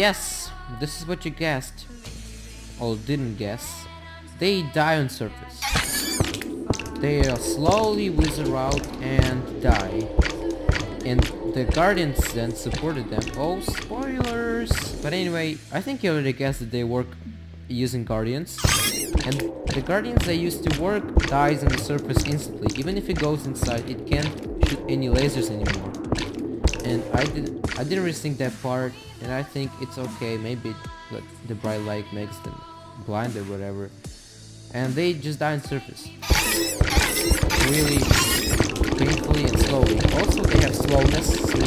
Yes, this is what you guessed. Or didn't guess. They die on surface. They slowly wither out and die. And the Guardians then supported them. Oh, spoilers! But anyway, I think you already guessed that they work using Guardians. And the Guardians they used to work dies on the surface instantly. Even if it goes inside, it can't shoot any lasers anymore. And I didn't really think that part, and I think it's okay. Maybe the bright light makes them blind or whatever. And they just die on surface. Really painfully and slowly. Also, they have slowness 3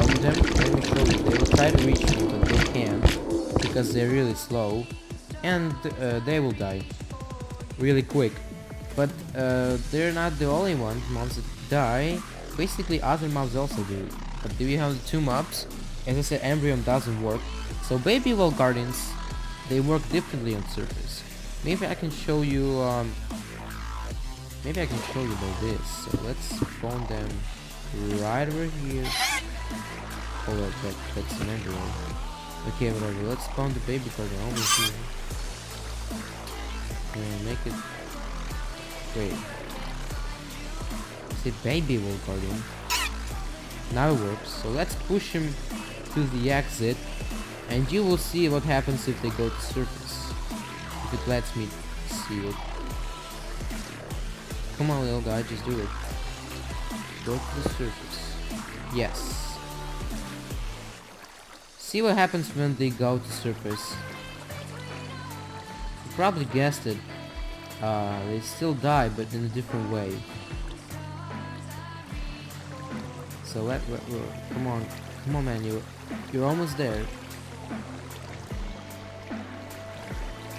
on them. Let me show you. They will try to reach me, but they can't because they're really slow, and they will die really quick. But they're not the only mobs that die. Basically, other mobs also do. But do we have the 2 mobs? As I said, Embryon doesn't work. So Baby Wall Guardians, they work differently on surface. Maybe I can show you. Maybe I can show you like this. So let's spawn them right over here. Hold up, that's an Embryon. Okay, whatever. Let's spawn the Baby Guardian over here. And make it. Wait. Say Baby Wall Guardian. Now it works. So let's push him to the exit, and you will see what happens if they go to surface. If it lets me see it. Come on, little guy, just do it. Go to the surface. Yes. See what happens when they go to surface. You probably guessed it. They still die, but in a different way. So come on, man, you're almost there.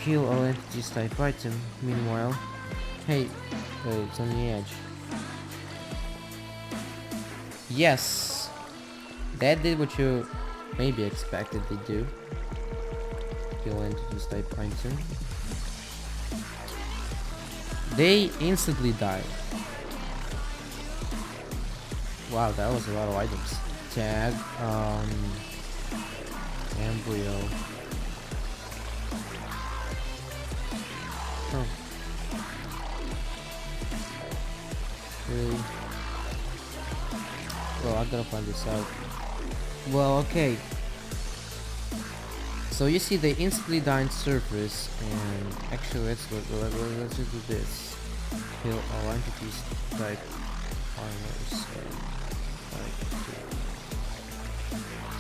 Kill all entities type item. Meanwhile, hey, it's on the edge. Yes, that did what you maybe expected they do. Kill entities type item. They instantly die. Wow, that was a lot of items. Tag, Embryo. Oh. Really? Well, I gotta find this out. Well, okay. So you see they instantly die on surface, and actually let's just do this. Kill all entities type armors.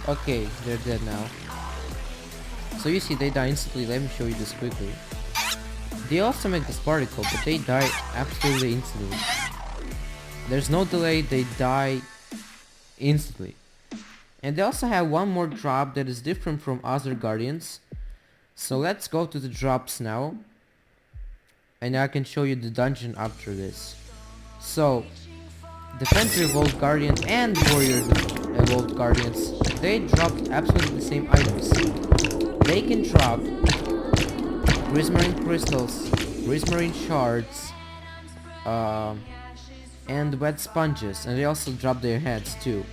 Okay, they're dead now. So you see they die instantly. Let me show you this quickly. They also make this particle, but they die absolutely instantly. There's no delay, they die instantly. And they also have one more drop that is different from other Guardians. So let's go to the drops now. And I can show you the dungeon after this. So, Defender Evolved Guardian and Warrior Evolved Guardians, they drop absolutely the same items. They can drop Prismarine Crystals, Prismarine Shards, and Wet Sponges, and they also drop their heads too.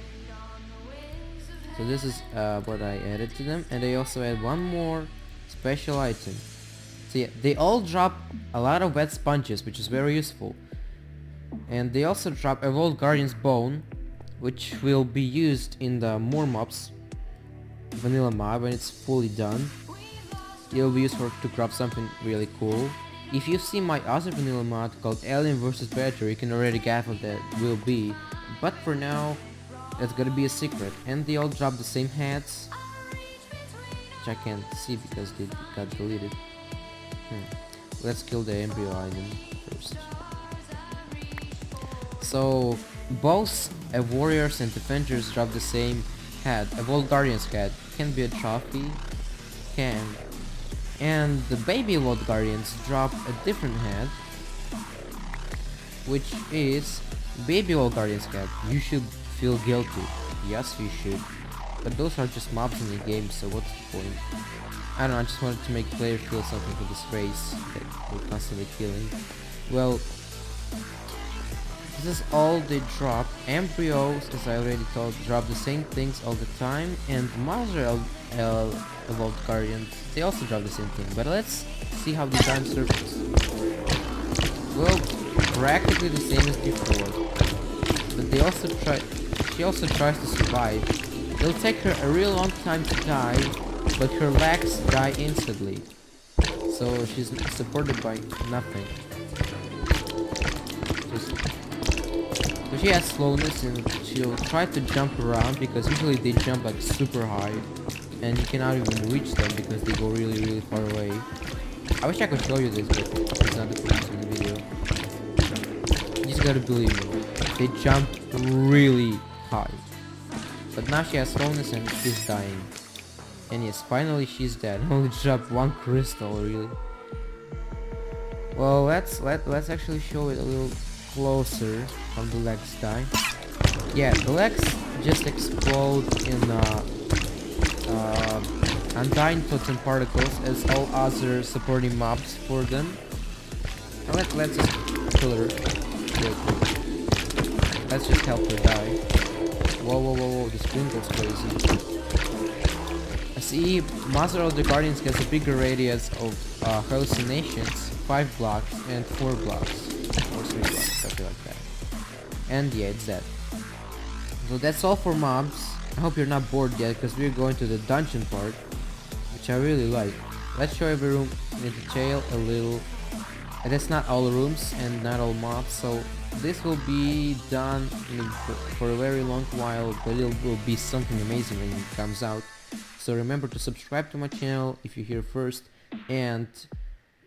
So this is what I added to them, and they also add one more special item. So yeah, they all drop a lot of Wet Sponges, which is very useful. And they also drop Evolved Guardian's Bone, which will be used in the more mobs vanilla mod when it's fully done. It will be used to grab something really cool. If you see my other vanilla mod called Alien vs Predator, you can already guess what that will be. But for now, it's gonna be a secret. And they all drop the same heads, which I can't see because they got deleted. Let's kill the Embryo item first. So both Warriors and Defenders drop the same head. Evolved Guardian's head can be a trophy, can. And the Baby Evolved Guardians drop a different head, which is Baby Evolved Guardian's head. You should feel guilty. Yes, you should. But those are just mobs in the game, so what's the point? I don't know, I just wanted to make players feel something for this race that we're constantly killing. Well, This is all they drop. Embryos, as I already told, drop the same things all the time, and Mother Evolved Guardians, they also drop the same thing. But let's see how they time surface. Well, practically the same as before. But she also tries to survive. It'll take her a real long time to die, but her legs die instantly. So she's supported by nothing. So she has slowness and she'll try to jump around because usually they jump like super high and you cannot even reach them because they go really far away. I wish I could show you this, but it's not the point in the video. You just gotta believe me. They jump really high. But now she has slowness and she's dying. And yes, finally she's dead. Only dropped one crystal, really. Well, let's actually show it a little closer how the legs die. Yeah, the legs just explode in undying totem particles as all other supporting mobs for them. Now let's just kill her real quick. Let's just help her die. Whoa, the screen goes crazy. See, Mother of the Guardians gets a bigger radius of hallucinations, 5 blocks and 4 blocks, or 3 blocks, something like that. And yeah, it's that. So that's all for mobs. I hope you're not bored yet, because we're going to the dungeon part, which I really like. Let's show every room in detail a little. And that's not all rooms and not all mobs, so this will be done for a very long while, but it will be something amazing when it comes out. So remember to subscribe to my channel if you're here first, and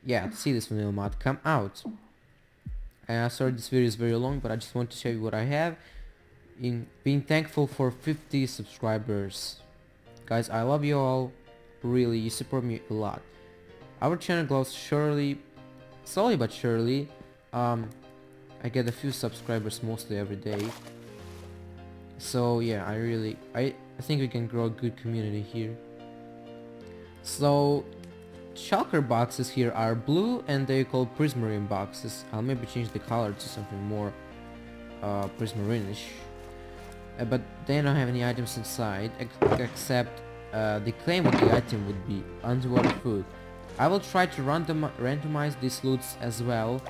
yeah, to see this vanilla mod come out. Sorry this video is very long, but I just want to show you what I have. In being thankful for 50 subscribers. Guys, I love you all. Really, you support me a lot. Our channel grows slowly but surely. I get a few subscribers mostly every day. So yeah, I think we can grow a good community here. So shulker boxes here are blue and they call prismarine boxes. I'll maybe change the color to something more prismarine-ish. But they don't have any items inside except they claim what the item would be, underwater food. I will try to randomize these loots as well,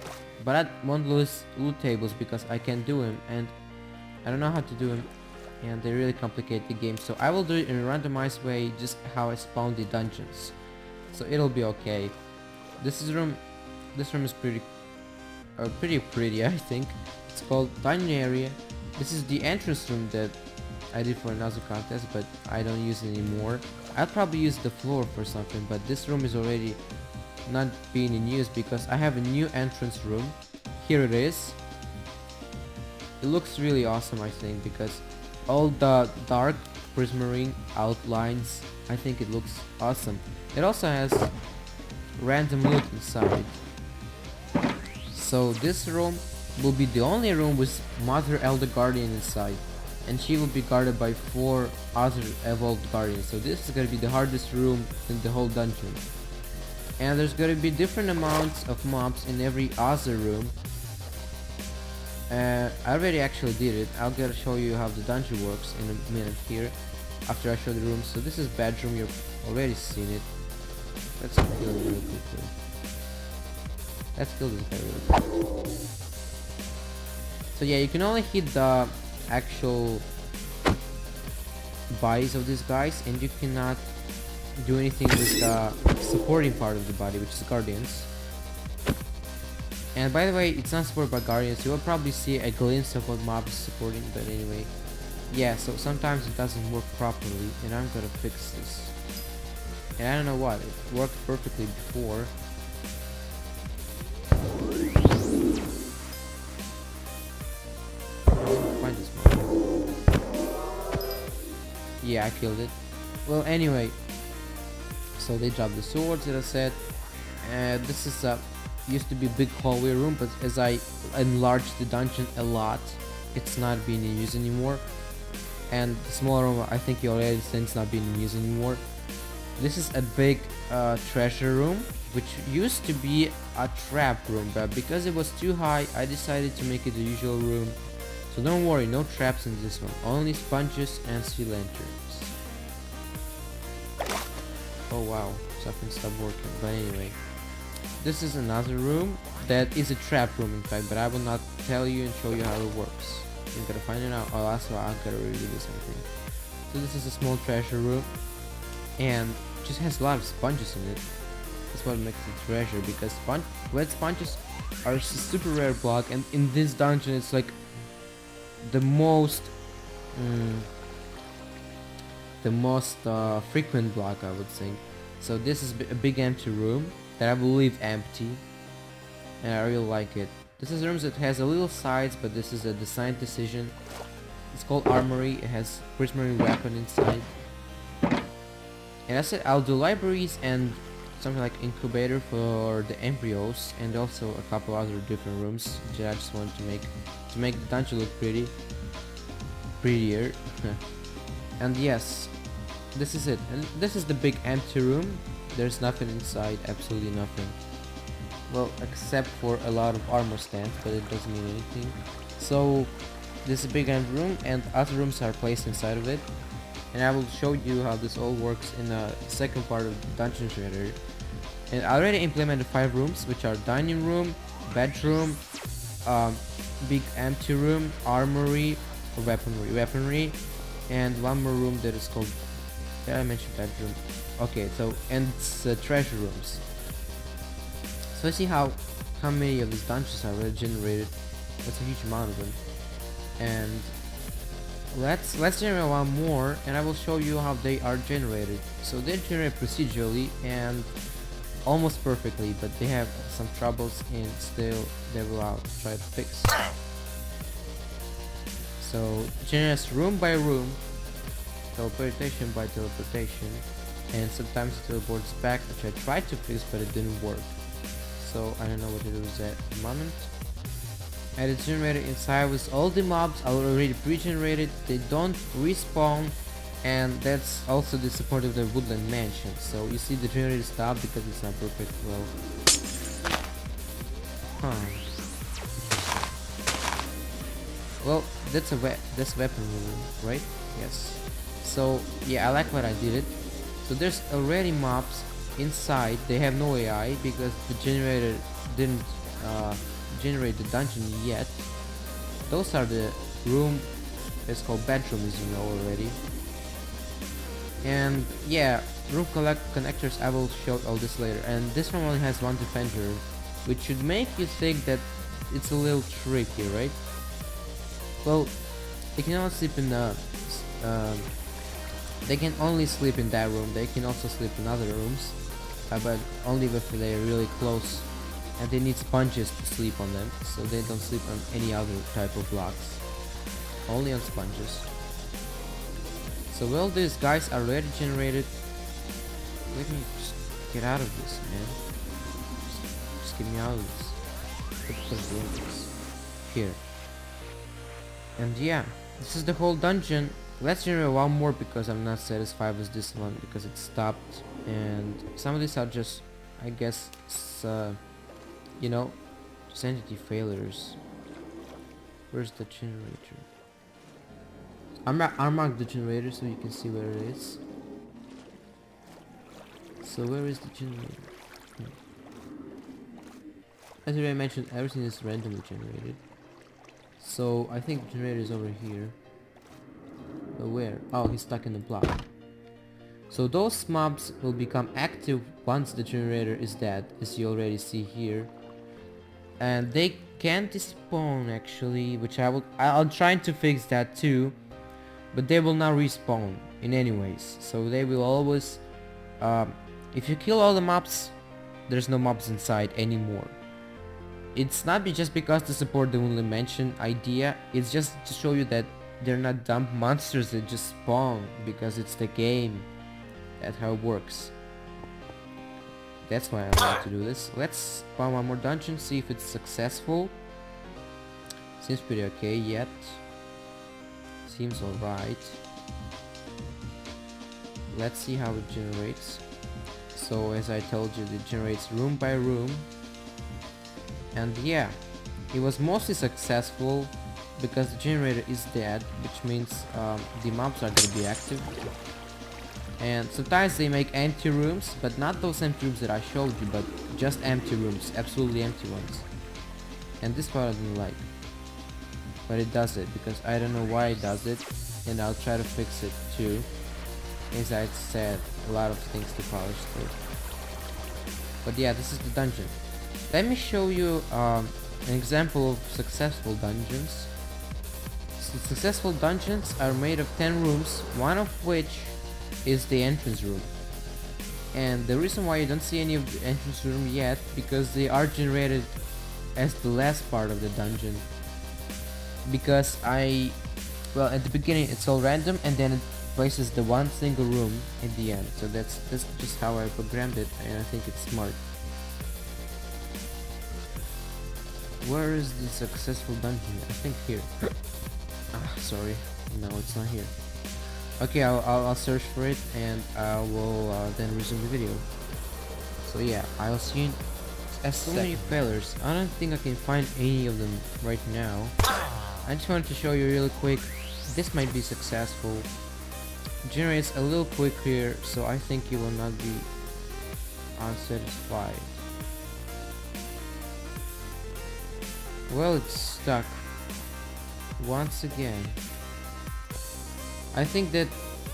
but I won't lose loot tables because I can't do them and I don't know how to do them, and they really complicate the game. So I will do it in a randomized way, just how I spawn the dungeons. So it'll be okay. This room is pretty pretty, I think. It's called Dungeon Area. This is the entrance room that I did for another contest, but I don't use it anymore. I'll probably use the floor for something, but this room is already not being in use because I have a new entrance room. Here it is. It looks really awesome, I think, because all the dark prismarine outlines, I think it looks awesome. It also has random loot inside. So this room will be the only room with Mother Elder Guardian inside, and she will be guarded by 4 other evolved guardians. So this is gonna be the hardest room in the whole dungeon. And there's gonna be different amounts of mobs in every other room. I already actually did it. I'll gotta show you how the dungeon works in a minute here, after I show the rooms. So this is bedroom, you've already seen it. Let's kill it really quickly. Let's kill this guy really quick. So yeah, you can only hit the actual bodies of these guys, and you cannot do anything with the supporting part of the body, which is guardians. And by the way, it's not supported by guardians. You will probably see a glimpse of what mob is supporting, but anyway. Yeah, so sometimes it doesn't work properly, and I'm gonna fix this. And I don't know what, it worked perfectly before. Find this one. Yeah, I killed it. Well, anyway, so they dropped the swords that I said. This is used to be a big hallway room, but as I enlarged the dungeon a lot, it's not being in use anymore. And the smaller room, I think you already understand, it's not being in use anymore. This is a big treasure room. which used to be a trap room, but because it was too high, I decided to make it the usual room. So don't worry, no traps in this one, only sponges and sea lanterns. Oh wow, something stopped working, but anyway. This is another room that is a trap room in fact, but I will not tell you and show you how it works. You gotta find it out. Oh, also I gotta review something. So this is a small treasure room, and just has a lot of sponges in it. That's what makes it treasure, because wet sponges are a super rare block, and in this dungeon it's like the most frequent block, I would think. So this is a big empty room that I will leave empty, and I really like it. This is a room that has a little sides, but this is a design decision. It's called Armory. It has prismarine weapon inside. And I said I'll do libraries and something like incubator for the embryos, and also a couple other different rooms that I just wanted to make the dungeon look prettier. And yes, this is it. And this is the big empty room. There's nothing inside, absolutely nothing. Well, except for a lot of armor stands, but it doesn't mean anything. So this is a big empty room, and other rooms are placed inside of it. And I will show you how this all works in the second part of the Dungeon Generator. And I already implemented 5 rooms, which are dining room, bedroom, big empty room, armory, or weaponry, and one more room that is called, yeah, I mentioned bedroom. Okay, so, and it's treasure rooms. So let's see how many of these dungeons are already generated. That's a huge amount of them. And let's generate one more, and I will show you how they are generated. So they're generated procedurally and almost perfectly, but they have some troubles, and still they will try to fix. So generates room by room, teleportation by teleportation, and sometimes it teleports back, which I tried to fix but it didn't work. So I don't know what to do with that at the moment. And it's generated inside with all the mobs are already pre-generated, they don't respawn, and that's also the support of the Woodland Mansion. So you see the generator stopped because it's not perfect. Well, well, that's weapon room, right? Yes. So yeah, I like what I did it. So there's already mobs inside. They have no AI because the generator didn't generate the dungeon yet. Those are the room. It's called bedroom, as you know already. And yeah, room connectors, I will show all this later. And this one only has one defender, which should make you think that it's a little tricky, right? Well, they can only sleep in they can only sleep in that room. They can also sleep in other rooms, but only if they're really close, and they need sponges to sleep on them, so they don't sleep on any other type of blocks, only on sponges. So well, these guys are already generated. Let me just get out of this, man. Just get me out of this. What's doing this here? And yeah, this is the whole dungeon. Let's generate one more because I'm not satisfied with this one because it stopped, and some of these are just, I guess, you know, just entity failures. Where's the generator? I marked the generator so you can see where it is. So where is the generator? As I already mentioned, everything is randomly generated. So I think the generator is over here. But where? Oh, he's stuck in the block. So those mobs will become active once the generator is dead, as you already see here. And they can't despawn actually, which I'm trying to fix that too. But they will not respawn in any ways. So they will always, if you kill all the mobs, there's no mobs inside anymore. It's not just because to support the Woodland Mansion idea, it's just to show you that they're not dumb monsters that just spawn because it's the game. That's how it works. That's why I like to do this. Let's spawn one more dungeon, see if it's successful. Seems pretty okay yet. Seems alright. Let's see how it generates. So as I told you, it generates room by room. And yeah, it was mostly successful because the generator is dead, which means the mobs are gonna be active. And sometimes they make empty rooms, but not those empty rooms that I showed you, but just empty rooms, absolutely empty ones. And this part I didn't like, but it does it because I don't know why it does it, and I'll try to fix it too. As I said, a lot of things to polish still. But yeah, this is the dungeon. Let me show you an example of successful dungeons. So successful dungeons are made of 10 rooms, one of which is the entrance room. And the reason why you don't see any of the entrance room yet, because they are generated as the last part of the dungeon. Because well, at the beginning it's all random, and then it places the one single room in the end. So that's just how I programmed it, and I think it's smart. Where is the successful dungeon? I think here. Sorry, no, it's not here. Okay, I'll search for it, and I will then resume the video. So yeah, I'll see you. As so many failures, I don't think I can find any of them right now. I just wanted to show you really quick. This might be successful. Generates a little quick here, so I think you will not be unsatisfied. Well, it's stuck once again. I think that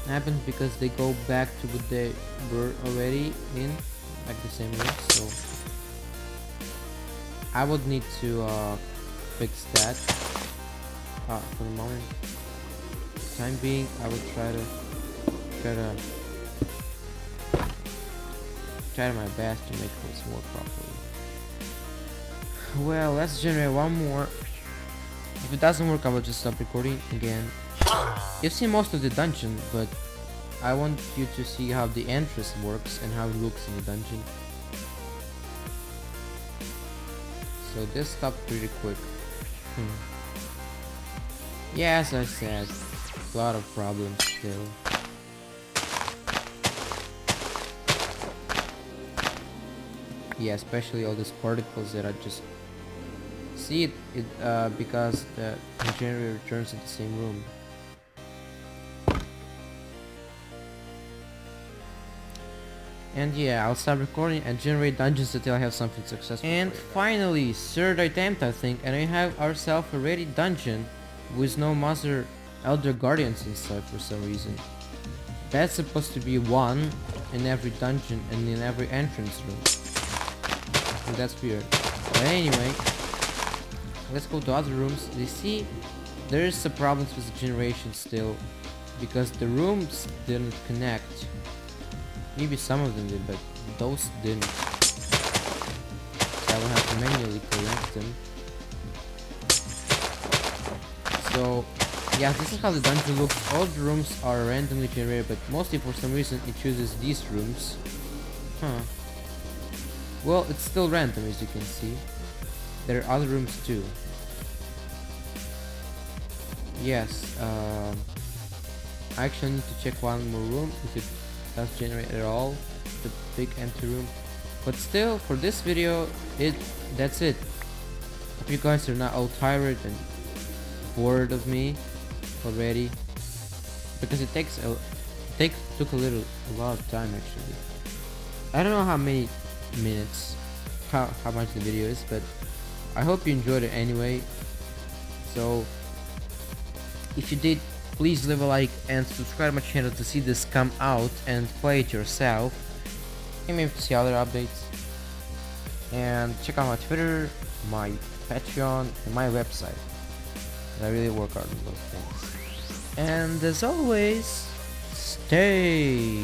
happens because they go back to what they were already in, like the same way. So I would need to fix that. For the moment, time being, I would try my best to make this work properly. Well, let's generate one more. If it doesn't work, I will just stop recording again. You've seen most of the dungeon, but I want you to see how the entrance works and how it looks in the dungeon. So this stopped pretty quick. Yeah, as I said, a lot of problems still. Yeah, especially all these particles that I just see it because the generator returns in the same room. And yeah, I'll stop recording and generate dungeons until I have something successful. And finally, third attempt I think, and we have ourselves a ready dungeon with no Mother Elder Guardians inside for some reason. That's supposed to be one in every dungeon and in every entrance room. And that's weird. But anyway, let's go to other rooms. You see, there is some problems with the generation still, because the rooms didn't connect. Maybe some of them did, but those didn't. So I will have to manually connect them. So yeah, this is how the dungeon looks. All the rooms are randomly generated, but mostly for some reason it chooses these rooms. Well, it's still random, as you can see. There are other rooms too. Yes, I actually need to check one more room if it does generate at all, the big empty room. But still, for this video, that's it. Hope you guys are not all tired and bored of me already, because it took a lot of time actually. I don't know how many minutes, how much the video is, but I hope you enjoyed it anyway. So if you did, please leave a like and subscribe my channel to see this come out and play it yourself, and maybe to see other updates. And check out my Twitter, my Patreon, and my website. I really work hard on those things. And as always, stay